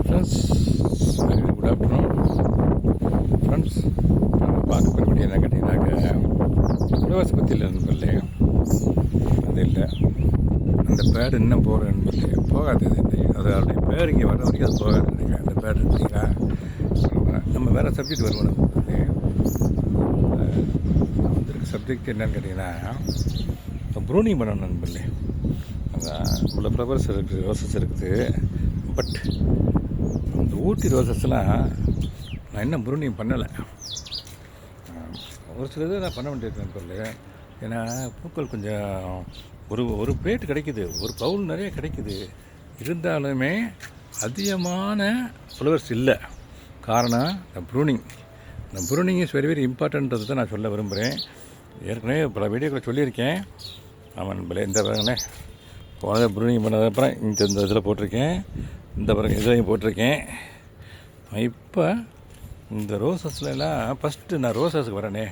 Friends, very good afternoon friends. நம்ம பார்க்க போகிறபடி என்ன கேட்டிங்கனாக்க ஃப்ளவர்ஸ் பற்றி இல்லை நண்பர்களே. அது இல்லை, அந்த பேர் இன்னும் போகிற நண்பர்களே போகாது. அது அவருடைய பேர் இங்கே வர வரைக்கும் அது போகாது நினைக்கிறேன். அந்த பேர் இருந்தீங்கன்னா நம்ம வேறு சப்ஜெக்ட் வருவோம் நண்பர்களே. வந்திருக்க சப்ஜெக்ட் என்னன்னு கேட்டிங்கன்னா ப்ரூனிங் பண்ணணும் நண்பர்களே. அந்த உள்ள ஃப்ளவர்ஸ் இருக்குது, ரோசஸ் இருக்குது. பட் இந்த ஊட்டி ரோசஸ்லாம் நான் இன்னும் ப்ரூனிங் பண்ணலை. ஒரு சில இது நான் பண்ண வேண்டியது நண்பர்களே. ஏன்னா பூக்கள் கொஞ்சம் ஒரு பிளேட் கிடைக்குது, ஒரு பவுல் நிறைய கிடைக்குது. இருந்தாலுமே அதிகமான ஃப்ளவர்ஸ் இல்லை. காரணம் இந்த ப்ரூனிங். இந்த ப்ரூனிங் இஸ் வெரி வெரி இம்பார்ட்டன்றது தான் நான் சொல்ல விரும்புகிறேன். ஏற்கனவே பல வீடியோக்களை சொல்லியிருக்கேன். ஆமாம் நண்பர்களே, இந்த பாருங்களே, போனதை ப்ரூனிங் பண்ணதுக்கப்புறம் இந்த இதில் போட்டிருக்கேன், இந்த பாருங்க இதையும் போட்டிருக்கேன். இப்போ இந்த ரோசஸ்லாம் ஃபஸ்ட்டு நான் ரோசஸுக்கு வரேனே,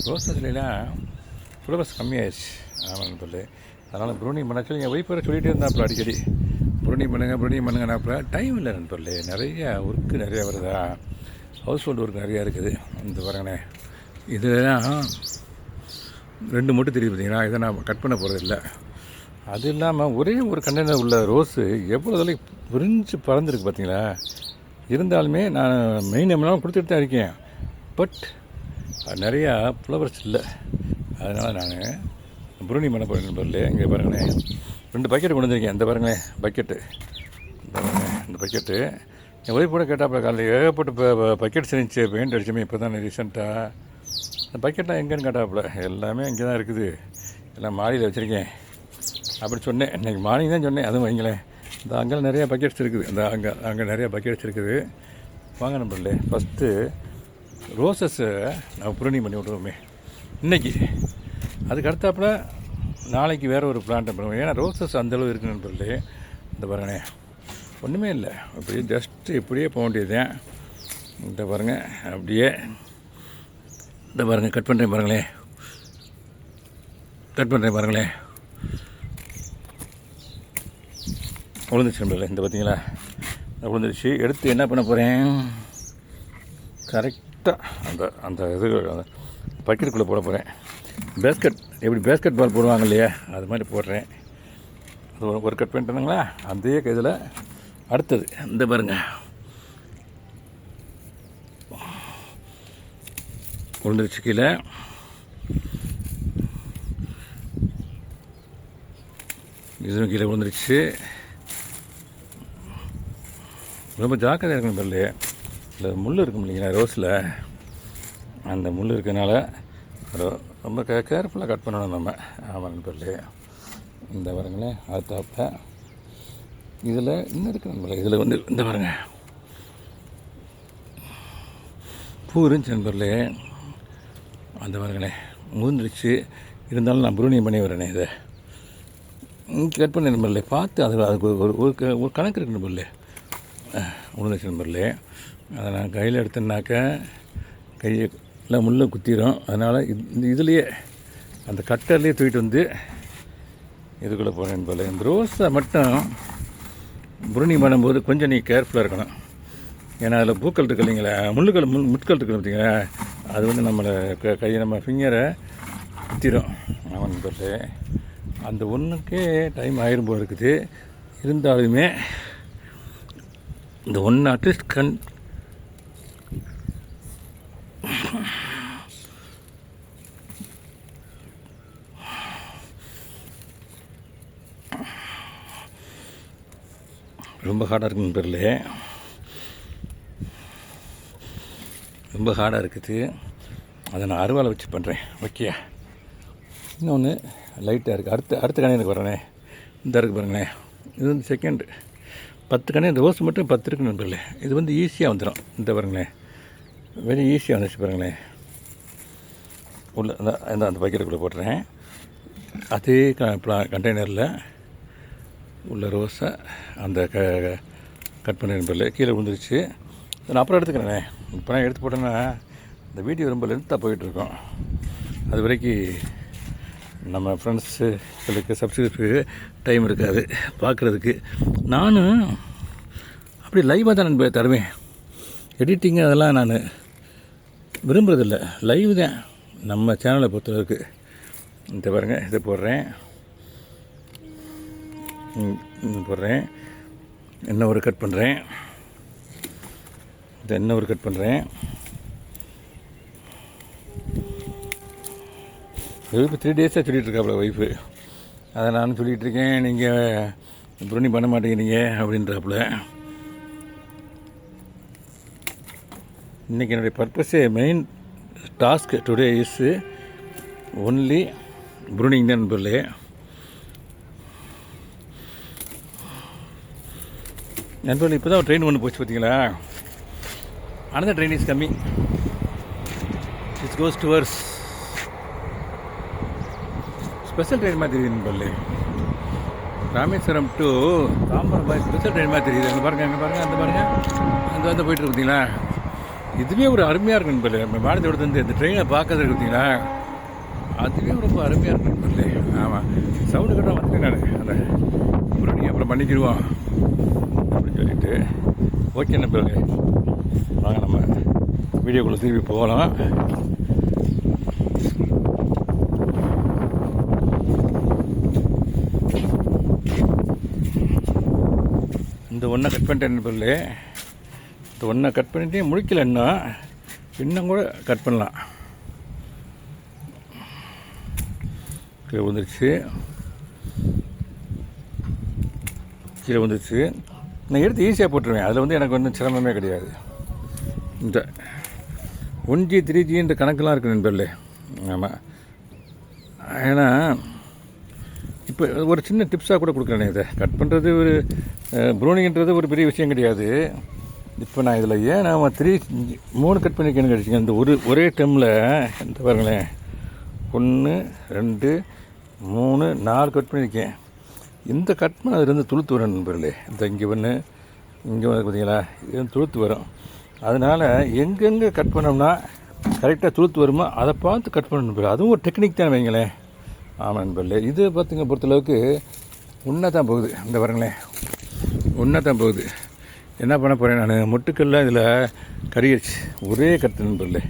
ரோசஸ்லாம் ஃப்ளவர்ஸ் கம்மியாயிடுச்சு. ஆமாம் நண்பர்களே, அதனால் ப்ரூனிங் பண்ண சொல்லி என் ஒய்ஃப் சொல்லிகிட்டே இருந்தாப்புல அடிக்கடி ப்ரூனிங் பண்ணுங்கன்னாப்புல. டைம் இல்லை நண்பர்களே, நிறையா ஒர்க்கு நிறையா வருதா, ஹவுஸ் ஹோல்டு ஒர்க் நிறையா இருக்குது. இந்த பாருங்கண்ணே, இதெல்லாம் 2 மட்டும் தெரியுது பார்த்தீங்கன்னா. இதை நான் கட் பண்ண போகிறது இல்லை. அது இல்லாமல் ஒரே ஒரு கண்டெய்னர் உள்ள ரோஸு எவ்வளோ தொலைக்கு விரிஞ்சு பறந்துருக்கு பார்த்தீங்களா. இருந்தாலுமே நான் மெயின் எம்லாம் கொடுத்துட்டு தான் இருக்கேன். பட் நிறையா ஃப்ளவர்ஸ் இல்லை. அதனால் நான் ப்ரூனிங் பண்ண போகிறேன் நண்பர்களே. இங்கே பாருங்களேன், 2 பக்கெட்டு கொண்டு வந்திருக்கேன். இந்த பாருங்களேன் பக்கெட்டு, இந்த பக்கெட்டு என் ஒய்ஃப் கூட கேட்டாப்பா காலையில் ஏகப்பட்ட பக்கெட் செஞ்சு பெயிண்ட் அடிச்சோமே இப்போ தான் ரீசெண்டாக. அந்த பக்கெட்லாம் எங்கேன்னு கேட்டாப்புல. எல்லாமே இங்கே தான் இருக்குது, எல்லாம் மாடியில் வச்சுருக்கேன் அப்படி சொன்னேன். இன்றைக்கி மார்னிங் தான் சொன்னேன். அதுவும் வைங்களேன், இந்த அங்கெல்லாம் நிறையா பக்கெட்ஸ் இருக்குது. இந்த அங்கே நிறையா பக்கெட்ஸ் இருக்குது. வாங்க நம்பர்லே, ஃபஸ்ட்டு ரோசஸை நான் ப்ரூனிங் பண்ணி விட்ருவோமே இன்றைக்கி. அதுக்கு அடுத்தாப்புல நாளைக்கு வேறு ஒரு பிளான்ட்டை பண்ணுவோம். ஏன்னா ரோசஸ் அந்தளவு இருக்குது நண்பர்களே. இந்த பாருங்கண்ணே, ஒன்றுமே இல்லை, அப்படியே ஜஸ்ட்டு இப்படியே போக வேண்டியதுதான். இந்த பாருங்கள், அப்படியே இந்த பாருங்கள், கட் பண்ணுறேன் பாருங்களேன், விழுந்துச்சு நம்பரில். இந்த பார்த்தீங்களா, விழுந்துருச்சு. எடுத்து என்ன பண்ண போகிறேன், கரெக்டாக அந்த இது அந்த பக்கெட்டுக்குள்ளே போட போகிறேன். பேஸ்கெட் பால் போடுவாங்க இல்லையா, அது மாதிரி போடுறேன். அது ஒரு கட் பண்ணிட்டேனுங்களா. அதே இதில் அடுத்தது இந்த பாருங்கள், விழுந்துருச்சு கீழே. இதுவும் கீழே விழுந்துருச்சு. ரொம்ப ஜாக்கிரதையாக இருக்கணும் பல்லு. இல்லை முள் இருக்கும் இல்லைங்களா ரோஸில், அந்த முள் இருக்கிறதுனால ரொம்ப கேர்ஃபுல்லாக கட் பண்ணணும் நம்ம. ஆமாம் பல்லு. இந்த பாருங்களேன், அடுத்தாப்ப இதில் இன்னும் இருக்கு நண்பர்களே. இதில் வந்து இந்த பாருங்கள், பூ இருந்துச்சு நண்பர்களே. அந்த பாருங்களேன் முழுந்துருச்சு. இருந்தாலும் நான் ப்ரூனிங் பண்ணி வரேனே. இதை கட் பண்ண நண்பர்களே, பார்த்து அதுக்கு ஒரு கணக்கு இருக்கு நண்பர்களே. முழுந்துச்சு நண்பர்களே. அதை நான் கையில் எடுத்தேன்னாக்க கையெல்லாம் முள்ளை குத்திடும். அதனால் இந்த இதுலேயே அந்த கட்டர்லேயே தூக்கிட்டு வந்து இதுக்குள்ளே போகிறேன் நண்பர்களே. இந்த ரோஸை மட்டும் ப்ரூனிங் பண்ணும்போது கொஞ்சம் நீ கேர்ஃபுல்லாக இருக்கணும். ஏன்னா அதில் பூக்கள் இருக்கு இல்லைங்களா, முட்கள் இருக்குது பார்த்தீங்களா, அது வந்து நம்மளை கையை நம்ம ஃபிங்கரை குத்திடும். ஆமாம் நண்பர்களே, அந்த ஒன்றுக்கே டைம் ஆயிரும் போல் இருக்குது. இருந்தாலுமே இந்த ஒன்று அட்லீஸ்ட் ரொம்ப ஹார்டாக இருக்கு நண்பர்களே, ரொம்ப ஹார்டாக இருக்குது. அதை நான் அருவாலை வச்சு பண்ணுறேன். ஓகே, இன்னொன்று லைட்டாக இருக்குது. அடுத்த கணையனுக்கு வரேனே, இந்த இருக்குது பாருங்களேன். இது வந்து செகண்டு 10 கணை. இந்த ரோஸ் மட்டும் 10 இருக்குது நண்பர்களே. இது வந்து ஈஸியாக வந்துடும். இந்த பாருங்களேன், வெரி ஈஸியாக வந்துச்சு பாருங்களேன். உள்ள அந்த பக்கெட்டுக்குள்ளே போட்டுறேன். அதே கண்டெய்னரில் உள்ள ரோஸை அந்த கட் பண்ணி நண்பர்களே. கீழே விழுந்துருச்சு. நான் அப்புறம் எடுத்துக்கிறேனே. இப்போ நான் எடுத்து போட்டேன்னா இந்த வீடியோ ரொம்ப லென்த்தாக போயிட்டுருக்கோம். அது வரைக்கும் நம்ம ஃப்ரெண்ட்ஸுகளுக்கு சப்ஸ்கிரைபருக்கு டைம் இருக்காது பார்க்குறதுக்கு. நானும் அப்படி லைவாக தான் நண்பர் தருவேன். எடிட்டிங்கு அதெல்லாம் நான் விரும்புகிறதில்ல, லைவ் தான் நம்ம சேனலை பொறுத்தளவுக்கு. இந்த பாருங்கள், இதை போடுறேன், என்ன ஒரு கட் பண்ணுறேன், இதை என்ன ஒரு கட் பண்ணுறேன். இப்போ 3 டேஸாக சொல்லிகிட்டு இருக்காப்புல ஒய்ஃபு. அதை நானும் சொல்லிகிட்டு இருக்கேன், நீங்கள் ப்ரூனி பண்ண மாட்டேங்கிறீங்க அப்படின்றாப்புல. இன்றைக்கி என்னுடைய பர்பஸே, main task today is only pruning தான் நண்பர்களே. நண்பர்கள் இப்போ தான் ட்ரெயின் ஒன்று போச்சு பார்த்தீங்களா. ஆனால் train is coming, it's cos towards special train மாதிரி தெரியுது நண்பர்களே. ராமேஸ்வரம் டு தாம்பரம் மாதிரி ஸ்பெஷல் ட்ரெயின் மாதிரி தெரியுது. அங்கே பாருங்கள், அந்த பாருங்கள், அங்கே வந்து போய்ட்டு பார்த்தீங்களா. இதுவே ஒரு அருமையாக இருக்கும் நண்பர்களே. நம்ம மாநிலத்தோடு வந்து இந்த ட்ரெயினை பார்க்கறது பார்த்தீங்களா, அதுவே ரொம்ப அருமையாக இருக்கும் நண்பர்களே. ஆமாம், சவுண்டு கட்ட வந்துட்டேன் நான். அந்த அப்புறம் பண்ணிக்கிடுவோம் அப்படின்னு சொல்லிட்டு. ஓகே நண்பர்களே, வாங்க நம்ம வீடியோக்குள்ளே திரும்பி போகலாம். இந்த ஒன்றை கட் பண்ணிட்டேன் நண்பர்களே. இந்த ஒன்றை கட் பண்ணிட்டே முடிக்கலைன்னா இன்னும் கூட கட் பண்ணலாம். கீழே வந்துருச்சு, நான் எடுத்து ஈஸியாக போட்டுருவேன். அதில் வந்து எனக்கு ஒன்றும் சிரமமே கிடையாது. இந்த 1G 3Gன்ற கணக்கெலாம் இருக்குது நண்பர்களே. ஆமாம், ஏன்னா இப்போ ஒரு சின்ன டிப்ஸாக கூட கொடுக்குறேன். இதை கட் பண்ணுறது ஒரு ப்ரூனிங்கிறது ஒரு பெரிய விஷயம் கிடையாது. இப்போ நான் இதில் ஏன் நான் 3 கட் பண்ணியிருக்கேன்னு கிடச்சிங்க. இந்த ஒரே டைமில் இந்த பாருங்களேன், 1 2 3 4 கட் பண்ணியிருக்கேன். இந்த கட் பண்ண அதுலேருந்து துளுத்து வரும் நண்பர்களே. இந்த இங்கே வந்து பார்த்தீங்களா, இது துளுத்து வரும். அதனால் எங்கெங்கே கட் பண்ணோம்னா கரெக்டாக துளுத்து வருமோ அதை பார்த்து கட் பண்ணணும் நண்பர்களே. அதுவும் ஒரு டெக்னிக் தான் வைங்களேன். ஆமாம் நண்பர்களே, இது பார்த்திங்க பொறுத்தளவுக்கு ஒன்றா தான் போகுது. இந்த பாருங்களேன், ஒன்றா தான் போகுது. என்ன பண்ண போகிறேன் நான், முட்டுக்கல்ல இதில் கறியடிச்சு ஒரே கட்டு நண்பர்களே.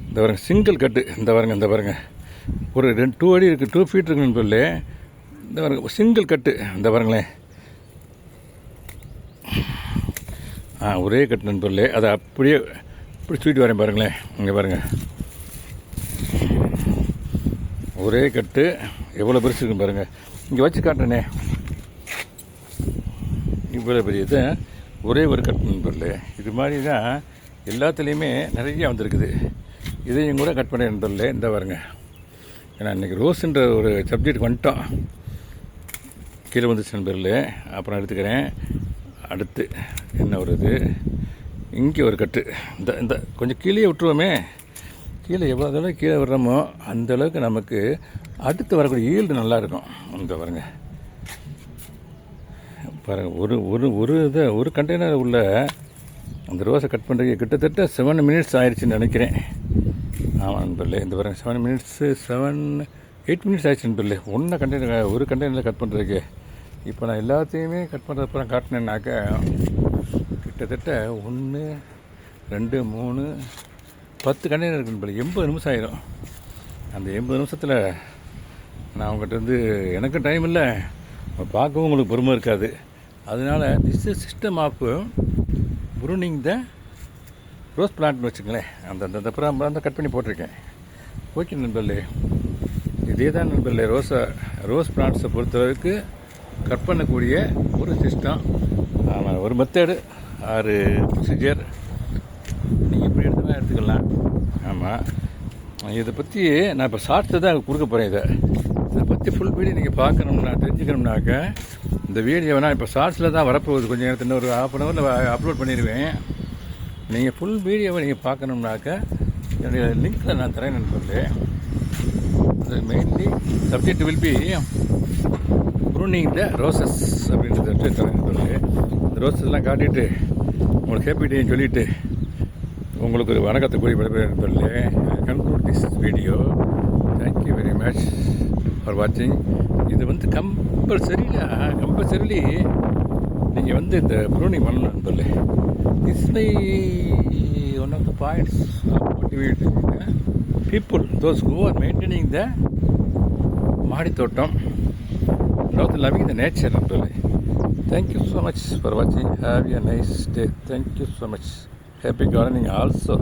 இந்த பாருங்க, சிங்கிள் கட்டு. இந்த பாருங்க ஒரு 2 அடி இருக்குது, 2 ஃபீட் இருக்குது நண்பர்களே. இந்த பாருங்க, சிங்கிள் கட்டு. இந்த பாருங்களேன், ஒரே கட்டு நண்பர்களே. அதை அப்படியே இப்படி தூக்கிட்டு வரேன் பாருங்களேன். இங்கே பாருங்கள், ஒரே கட்டு எவ்வளோ பெருசு இருக்குன்னு பாருங்கள். இங்கே வச்சு காட்டுறேனே, இவ்வளோ பெரிய இதை ஒரே ஒரு கட் நண்பர்களே. இது மாதிரி தான் எல்லாத்துலேயுமே நிறையா வந்திருக்குது. இதையும் கூட கட் பண்ண நண்பர்களே. இந்த பாருங்க, ஏன்னா இன்றைக்கி ரோஸுன்ற ஒரு சப்ஜெக்ட் வந்துட்டோம். கீழே வந்துச்சு நண்பர்களே. அப்புறம் எடுத்துக்கிறேன். அடுத்து என்ன வருது, இங்கே ஒரு கட்டு. இந்த கொஞ்சம் கீழே விட்டுருவோமே. கீழே எவ்வளோ அளவுக்கு கீழே விடுறோமோ அந்தளவுக்கு நமக்கு அடுத்து வரக்கூடிய ஈல்டு நல்லாயிருக்கும். இந்த பாருங்கள் ஒரு கண்டெய்னர் உள்ள அந்த ரோஸை கட் பண்ணுறதுக்கு கிட்டத்தட்ட 7 மினிட்ஸ் ஆயிடுச்சுன்னு நினைக்கிறேன். ஆமாம் நண்பர்களே. இந்த பாருங்கள், 7 மினிட்ஸு 8 மினிட்ஸ் ஆயிடுச்சு நண்பர்களே. ஒரு கண்டெய்னரில் கட் பண்ணுறதுக்கு. இப்போ நான் எல்லாத்தையுமே கட் பண்ணுறதுப்புறம் காட்டினேன்னாக்கா கிட்டத்தட்ட 1 2 3 10 கண்டெய்னர் இருக்குது நண்பர்களே. 80 நிமிஷம் ஆயிடும். அந்த 80 நிமிஷத்தில் நான் அவங்ககிட்ட வந்து எனக்கும் டைம் இல்லை, பார்க்கவும் உங்களுக்கு பொறுமை இருக்காது. அதனால் this is system of pruning the rose பிளான்ட்னு வச்சுங்களேன். அந்த அப்புறம் கட் பண்ணி போட்டிருக்கேன். ஓகே நண்பர்களே, இதே தான் நண்பர்களே ரோஸ் பிளான்ட்ஸை பொறுத்தளவுக்கு கட் பண்ணக்கூடிய ஒரு சிஸ்டம். ஆமாம், ஒரு மெத்தடு ஆறு ப்ரொசீஜர் நீங்கள் எப்படி எடுத்துதான் எடுத்துக்கலாம். ஆமாம், இதை பற்றி நான் இப்போ ஷார்ட்ஸில் தான் கொடுக்க போகிறேன். இதை பற்றி ஃபுல் வீடியோ நீங்கள் பார்க்கணும்னா தெரிஞ்சுக்கணும்னாக்க இந்த வீடியோவை நான் இப்போ ஷார்ட்ஸில் தான் வரப்போகுது. கொஞ்சம் நேரத்தில் இன்னும் ஒரு 1/2 ஹவரில் அப்லோட் பண்ணிடுவேன். நீங்கள் ஃபுல் வீடியோவை நீங்கள் பார்க்கணும்னாக்க என்னுடைய லிங்க்கில் நான் தரேன் நண்பர்களே. அது mainly subject will be pruning the roses அப்படின்றத தரேன் நண்பர்களே. இந்த ரோசஸ்லாம் காட்டிட்டு உங்களுக்கு ஹேப்பி டேன்னு சொல்லிவிட்டு உங்களுக்கு ஒரு வணக்கத்தை கூறி விடைபெறுகிறேன் நண்பர்களே. Conclude this video. Thank you very much. For வாட்சிங். இது வந்து கம்பல்சரிலி நீங்கள் வந்து இந்த ப்ரூனிங் பண்ணணும் நண்பர்களே. This my one of the points motivate people those who are maintaining the மாடித்தோட்டம், லவ்விங் த நேச்சர் நண்பர்களே. Thank you so much for watching. Have a nice day. Thank you so much. Happy gardening also.